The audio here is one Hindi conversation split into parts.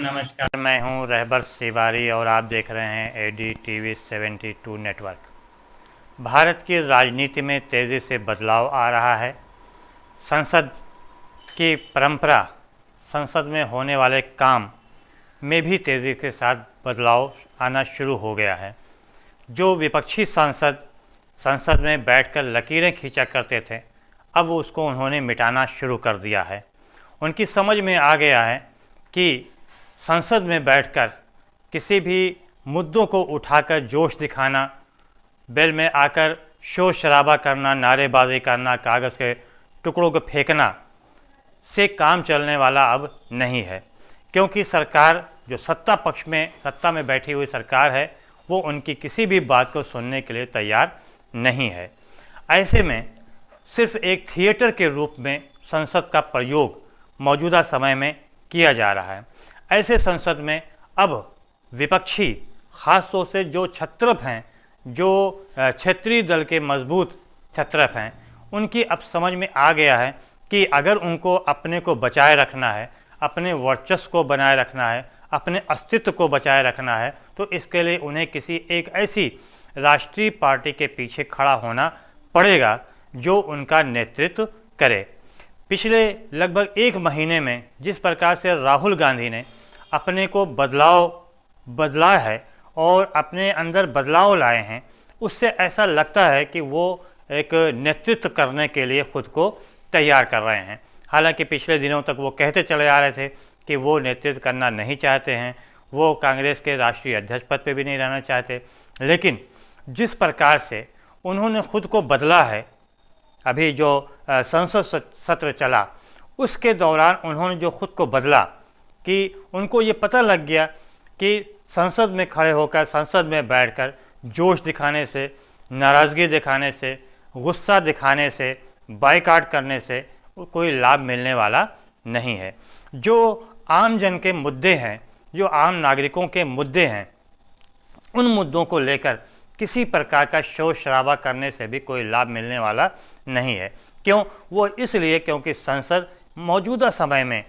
नमस्कार, मैं हूं रहबर सिवारी और आप देख रहे हैं एडी टीवी 72 नेटवर्क। भारत की राजनीति में तेज़ी से बदलाव आ रहा है। संसद की परंपरा, संसद में होने वाले काम में भी तेज़ी के साथ बदलाव आना शुरू हो गया है। जो विपक्षी सांसद संसद में बैठकर लकीरें खींचा करते थे, अब उसको उन्होंने मिटाना शुरू कर दिया है। उनकी समझ में आ गया है कि संसद में बैठकर किसी भी मुद्दों को उठाकर जोश दिखाना, बेल में आकर शोर शराबा करना, नारेबाजी करना, कागज़ के टुकड़ों को फेंकना से काम चलने वाला अब नहीं है, क्योंकि सरकार जो सत्ता में बैठी हुई सरकार है, वो उनकी किसी भी बात को सुनने के लिए तैयार नहीं है। ऐसे में सिर्फ एक थिएटर के रूप में संसद का प्रयोग मौजूदा समय में किया जा रहा है। ऐसे संसद में अब विपक्षी, ख़ास तौर से जो छत्रप हैं, जो क्षेत्रीय दल के मजबूत छत्रप हैं, उनकी अब समझ में आ गया है कि अगर उनको अपने को बचाए रखना है, अपने वर्चस्व को बनाए रखना है, अपने अस्तित्व को बचाए रखना है, तो इसके लिए उन्हें किसी एक ऐसी राष्ट्रीय पार्टी के पीछे खड़ा होना पड़ेगा जो उनका नेतृत्व करे। पिछले लगभग एक महीने में जिस प्रकार से राहुल गांधी ने अपने को बदला है और अपने अंदर बदलाव लाए हैं, उससे ऐसा लगता है कि वो एक नेतृत्व करने के लिए खुद को तैयार कर रहे हैं। हालांकि पिछले दिनों तक वो कहते चले आ रहे थे कि वो नेतृत्व करना नहीं चाहते हैं, वो कांग्रेस के राष्ट्रीय अध्यक्ष पद पे भी नहीं रहना चाहते। लेकिन जिस प्रकार से उन्होंने खुद को बदला है, अभी जो संसद सत्र चला उसके दौरान उन्होंने जो खुद को बदला कि उनको ये पता लग गया कि संसद में खड़े होकर, संसद में बैठकर जोश दिखाने से, नाराज़गी दिखाने से, गुस्सा दिखाने से, बायकॉट करने से कोई लाभ मिलने वाला नहीं है। जो आम जन के मुद्दे हैं, जो आम नागरिकों के मुद्दे हैं, उन मुद्दों को लेकर किसी प्रकार का शोर शराबा करने से भी कोई लाभ मिलने वाला नहीं है। क्यों? वो इसलिए क्योंकि संसद मौजूदा समय में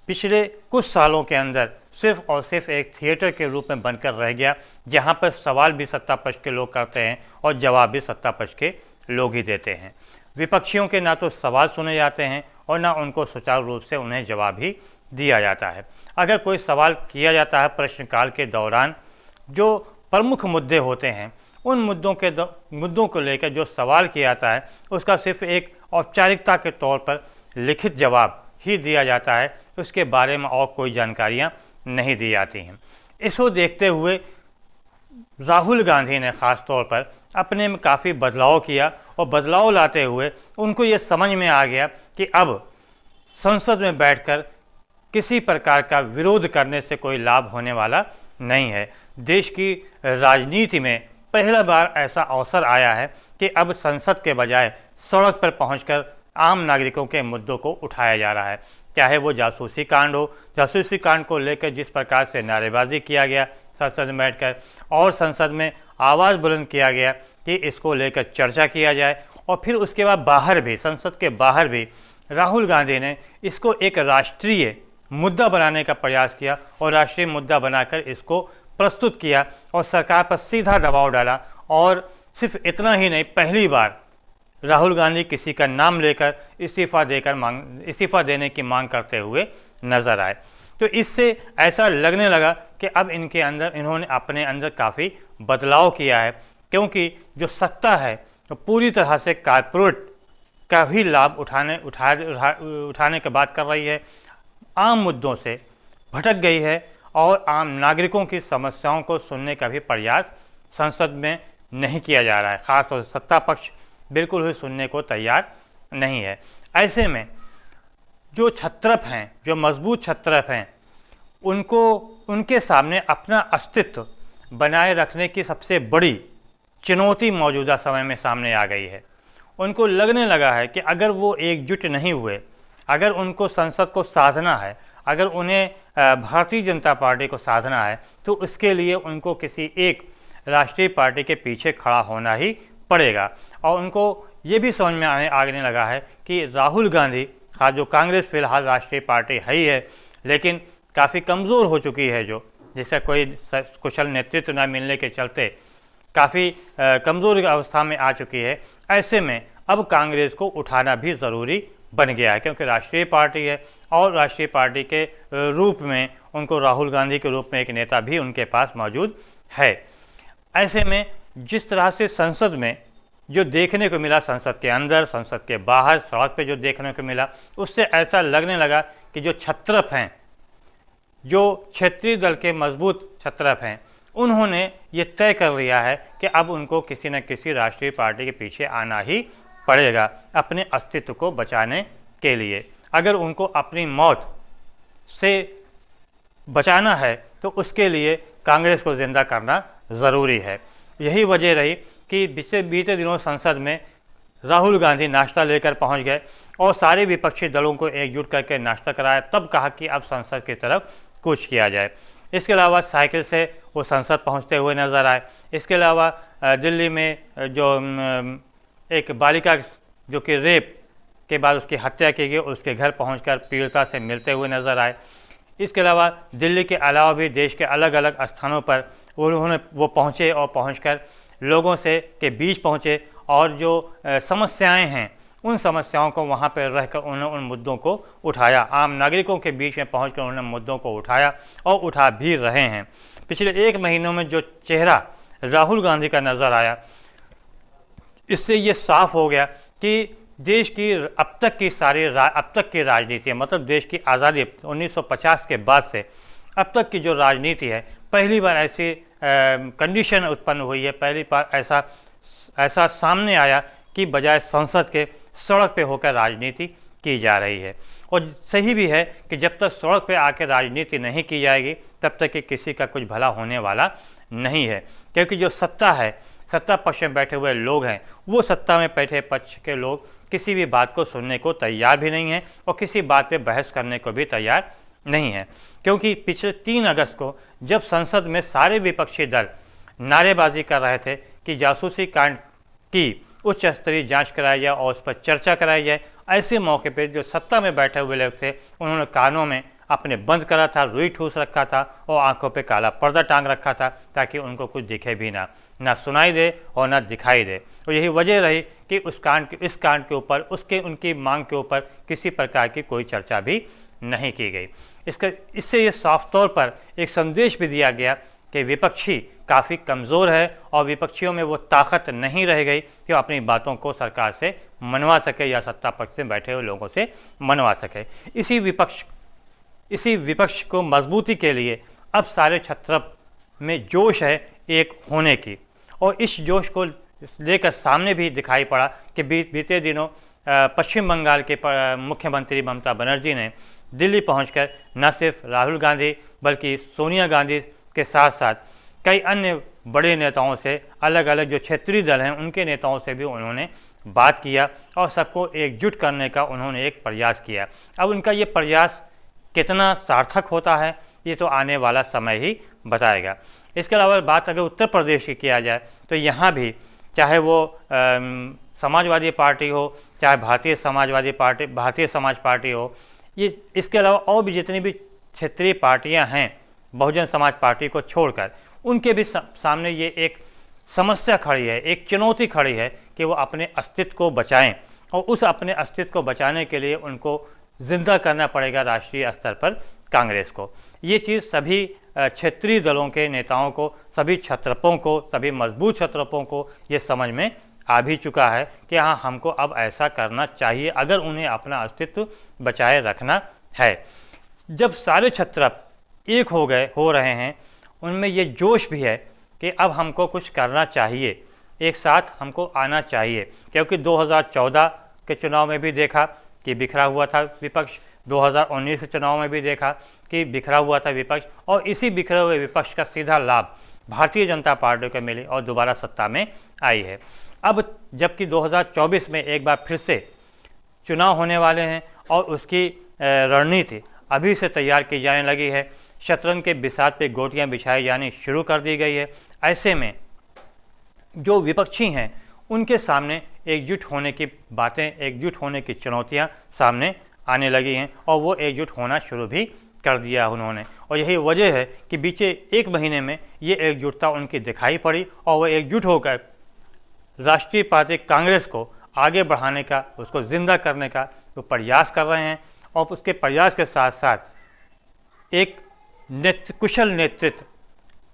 पिछले कुछ सालों के अंदर सिर्फ और सिर्फ एक थिएटर के रूप में बनकर रह गया, जहाँ पर सवाल भी सत्ता पक्ष के लोग करते हैं और जवाब भी सत्ता पक्ष के लोग ही देते हैं। विपक्षियों के ना तो सवाल सुने जाते हैं और ना उनको सुचारू रूप से उन्हें जवाब ही दिया जाता है। अगर कोई सवाल किया जाता है प्रश्नकाल के दौरान, जो प्रमुख मुद्दे होते हैं, उन मुद्दों को लेकर जो सवाल किया जाता है, उसका सिर्फ एक औपचारिकता के तौर पर लिखित जवाब ही दिया जाता है। उसके बारे में और कोई जानकारियां नहीं दी जाती हैं। इसको देखते हुए राहुल गांधी ने ख़ास तौर पर अपने में काफ़ी बदलाव किया और बदलाव लाते हुए उनको ये समझ में आ गया कि अब संसद में बैठकर किसी प्रकार का विरोध करने से कोई लाभ होने वाला नहीं है। देश की राजनीति में पहला बार ऐसा अवसर आया है कि अब संसद के बजाय सड़क पर पहुंचकर आम नागरिकों के मुद्दों को उठाया जा रहा है। चाहे वो जासूसी कांड हो, जासूसी कांड को लेकर जिस प्रकार से नारेबाजी किया गया संसद में बैठकर, और संसद में आवाज़ बुलंद किया गया कि इसको लेकर चर्चा किया जाए, और फिर उसके बाद बाहर भी, संसद के बाहर भी राहुल गांधी ने इसको एक राष्ट्रीय मुद्दा बनाने का प्रयास किया और राष्ट्रीय मुद्दा बनाकर इसको प्रस्तुत किया और सरकार पर सीधा दबाव डाला। और सिर्फ इतना ही नहीं, पहली बार राहुल गांधी किसी का नाम लेकर इस्तीफ़ा देने की मांग करते हुए नज़र आए। तो इससे ऐसा लगने लगा कि अब इन्होंने अपने अंदर काफ़ी बदलाव किया है, क्योंकि जो सत्ता है तो पूरी तरह से कारपोरेट का भी लाभ उठाने की बात कर रही है, आम मुद्दों से भटक गई है और आम नागरिकों की समस्याओं को सुनने का भी प्रयास संसद में नहीं किया जा रहा है। ख़ासतौर से सत्ता पक्ष बिल्कुल भी सुनने को तैयार नहीं है। ऐसे में जो छत्रप हैं, जो मजबूत छत्रप हैं, उनके सामने अपना अस्तित्व बनाए रखने की सबसे बड़ी चुनौती मौजूदा समय में सामने आ गई है। उनको लगने लगा है कि अगर वो एकजुट नहीं हुए, अगर उनको संसद को साधना है, अगर उन्हें भारतीय जनता पार्टी को साधना है, तो उसके लिए उनको किसी एक राष्ट्रीय पार्टी के पीछे खड़ा होना ही पड़ेगा। और उनको ये भी समझ में आने लगा है कि राहुल गांधी, जो कांग्रेस फिलहाल राष्ट्रीय पार्टी है ही है, लेकिन काफ़ी कमज़ोर हो चुकी है, जो जिसका कोई कुशल नेतृत्व न मिलने के चलते काफ़ी कमज़ोर अवस्था में आ चुकी है। ऐसे में अब कांग्रेस को उठाना भी ज़रूरी बन गया है, क्योंकि राष्ट्रीय पार्टी है और राष्ट्रीय पार्टी के रूप में उनको राहुल गांधी के रूप में एक नेता भी उनके पास मौजूद है। ऐसे में जिस तरह से संसद में जो देखने को मिला, संसद के अंदर, संसद के बाहर, सड़क पे जो देखने को मिला, उससे ऐसा लगने लगा कि जो छत्रप हैं, जो क्षेत्रीय दल के मजबूत छत्रप हैं, उन्होंने ये तय कर लिया है कि अब उनको किसी न किसी राष्ट्रीय पार्टी के पीछे आना ही पड़ेगा अपने अस्तित्व को बचाने के लिए। अगर उनको अपनी मौत से बचाना है तो उसके लिए कांग्रेस को जिंदा करना ज़रूरी है। यही वजह रही कि बीते दिनों संसद में राहुल गांधी नाश्ता लेकर पहुंच गए और सारे विपक्षी दलों को एकजुट करके नाश्ता कराया, तब कहा कि अब संसद की तरफ कूच किया जाए। इसके अलावा साइकिल से वो संसद पहुंचते हुए नज़र आए। इसके अलावा दिल्ली में जो एक बालिका जो कि रेप के बाद उसकी हत्या की गई, उसके घर पहुंचकर पीड़िता से मिलते हुए नज़र आए। इसके अलावा दिल्ली के अलावा भी देश के अलग अलग स्थानों पर वो पहुँचे और पहुँचकर लोगों से के बीच पहुँचे और जो समस्याएं हैं उन समस्याओं को वहाँ पर रहकर उन्होंने उन मुद्दों को उठाया। आम नागरिकों के बीच में पहुँचकर उन्होंने मुद्दों को उठाया और उठा भी रहे हैं। पिछले 1 महीनों में जो चेहरा राहुल गांधी का नज़र आया, इससे ये साफ हो गया कि देश की अब तक की राजनीति, मतलब देश की आज़ादी 1950 के बाद से अब तक की जो राजनीति है, पहली बार ऐसी कंडीशन उत्पन्न हुई है, पहली बार ऐसा सामने आया कि बजाय संसद के सड़क पे होकर राजनीति की जा रही है। और सही भी है कि जब तक सड़क पे आकर राजनीति नहीं की जाएगी तब तक कि किसी का कुछ भला होने वाला नहीं है, क्योंकि जो सत्ता है, सत्ता पक्ष में बैठे हुए लोग हैं, वो सत्ता में बैठे पक्ष के लोग किसी भी बात को सुनने को तैयार भी नहीं है और किसी बात पे बहस करने को भी तैयार नहीं है। क्योंकि पिछले 3 अगस्त को जब संसद में सारे विपक्षी दल नारेबाजी कर रहे थे कि जासूसी कांड की उच्च स्तरीय जांच कराई जाए और उस पर चर्चा कराई जाए, ऐसे मौके पे जो सत्ता में बैठे हुए लोग थे उन्होंने कानों में अपने बंद करा था, रुई ठूस रखा था और आंखों पे काला पर्दा टांग रखा था ताकि उनको कुछ दिखे भी ना सुनाई दे और ना दिखाई दे। और यही वजह रही कि इस कांड के ऊपर उनकी मांग के ऊपर किसी प्रकार की कोई चर्चा भी नहीं की गई। इससे ये साफ तौर पर एक संदेश भी दिया गया कि विपक्षी काफ़ी कमज़ोर है और विपक्षियों में वो ताकत नहीं रह गई कि वो अपनी बातों को सरकार से मनवा सके या सत्ता पक्ष में बैठे हुए लोगों से मनवा सके। इसी विपक्ष को मजबूती के लिए अब सारे छत्रप में जोश है एक होने की, और इस जोश को लेकर सामने भी दिखाई पड़ा कि बीते दिनों पश्चिम बंगाल के मुख्यमंत्री ममता बनर्जी ने दिल्ली पहुंचकर न सिर्फ राहुल गांधी बल्कि सोनिया गांधी के साथ साथ कई अन्य बड़े नेताओं से, अलग अलग जो क्षेत्रीय दल हैं उनके नेताओं से भी उन्होंने बात किया और सबको एकजुट करने का उन्होंने एक प्रयास किया। अब उनका ये प्रयास कितना सार्थक होता है ये तो आने वाला समय ही बताएगा। इसके अलावा बात अगर उत्तर प्रदेश की किया जाए तो यहाँ भी चाहे वो समाजवादी पार्टी हो, चाहे भारतीय समाज पार्टी हो, ये इसके अलावा और भी जितनी भी क्षेत्रीय पार्टियां हैं बहुजन समाज पार्टी को छोड़कर, उनके भी सामने ये एक समस्या खड़ी है, एक चुनौती खड़ी है कि वो अपने अस्तित्व को बचाएं और उस अपने अस्तित्व को बचाने के लिए उनको जिंदा करना पड़ेगा राष्ट्रीय स्तर पर कांग्रेस को। ये चीज़ सभी क्षेत्रीय दलों के नेताओं को, सभी छत्रपों को, सभी मजबूत छत्रपों को ये समझ में आ भी चुका है कि हाँ, हमको अब ऐसा करना चाहिए अगर उन्हें अपना अस्तित्व बचाए रखना है। जब सारे छत्रप एक हो रहे हैं, उनमें ये जोश भी है कि अब हमको कुछ करना चाहिए, एक साथ हमको आना चाहिए, क्योंकि 2014 के चुनाव में भी देखा कि बिखरा हुआ था विपक्ष, 2019 के चुनाव में भी देखा कि बिखरा हुआ था विपक्ष, और इसी बिखरे हुए विपक्ष का सीधा लाभ भारतीय जनता पार्टी को मिली और दोबारा सत्ता में आई है। अब जबकि 2024 में एक बार फिर से चुनाव होने वाले हैं और उसकी रणनीति अभी से तैयार की जाने लगी है, शतरंज के बिसात पे गोटियां बिछाई जानी शुरू कर दी गई है। ऐसे में जो विपक्षी हैं उनके सामने एकजुट होने की बातें, एकजुट होने की चुनौतियां सामने आने लगी हैं और वो एकजुट होना शुरू भी कर दिया उन्होंने। और यही वजह है कि बीते 1 महीने में ये एकजुटता उनकी दिखाई पड़ी और वह एकजुट होकर राष्ट्रीय पार्टी कांग्रेस को आगे बढ़ाने का, उसको ज़िंदा करने का वो प्रयास कर रहे हैं। और उसके प्रयास के साथ साथ एक कुशल नेतृत्व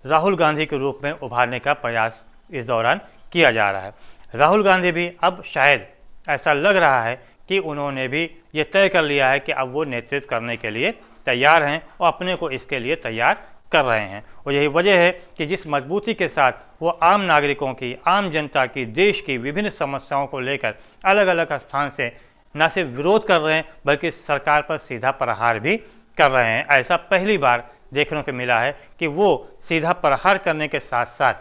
राहुल गांधी के रूप में उभारने का प्रयास इस दौरान किया जा रहा है। राहुल गांधी भी अब शायद ऐसा लग रहा है कि उन्होंने भी ये तय कर लिया है कि अब वो नेतृत्व करने के लिए तैयार हैं और अपने को इसके लिए तैयार कर रहे हैं। और यही वजह है कि जिस मजबूती के साथ वो आम नागरिकों की, आम जनता की, देश की विभिन्न समस्याओं को लेकर अलग अलग स्थान से न सिर्फ विरोध कर रहे हैं बल्कि सरकार पर सीधा प्रहार भी कर रहे हैं। ऐसा पहली बार देखने को मिला है कि वो सीधा प्रहार करने के साथ साथ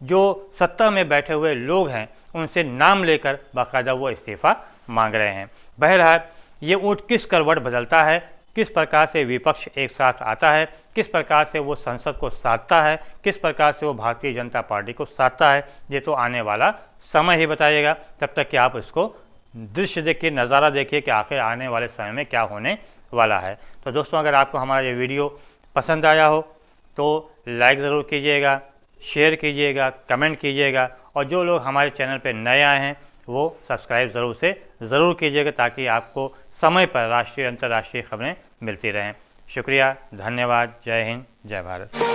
जो सत्ता में बैठे हुए लोग हैं उनसे नाम लेकर बाकायदा वो इस्तीफ़ा मांग रहे हैं। बहरहाल ये ऊँट किस करवट बदलता है, किस प्रकार से विपक्ष एक साथ आता है, किस प्रकार से वो संसद को साधता है, किस प्रकार से वो भारतीय जनता पार्टी को साधता है, ये तो आने वाला समय ही बताइएगा। तब तक कि आप इसको दृश्य देखिए, नज़ारा देखिए कि आखिर आने वाले समय में क्या होने वाला है। तो दोस्तों, अगर आपको हमारा ये वीडियो पसंद आया हो तो लाइक ज़रूर कीजिएगा, शेयर कीजिएगा, कमेंट कीजिएगा और जो लोग हमारे चैनल पर नए आए हैं वो सब्सक्राइब ज़रूर कीजिएगा ताकि आपको समय पर राष्ट्रीय अंतर्राष्ट्रीय खबरें मिलती रहें। शुक्रिया, धन्यवाद, जय हिंद, जय भारत।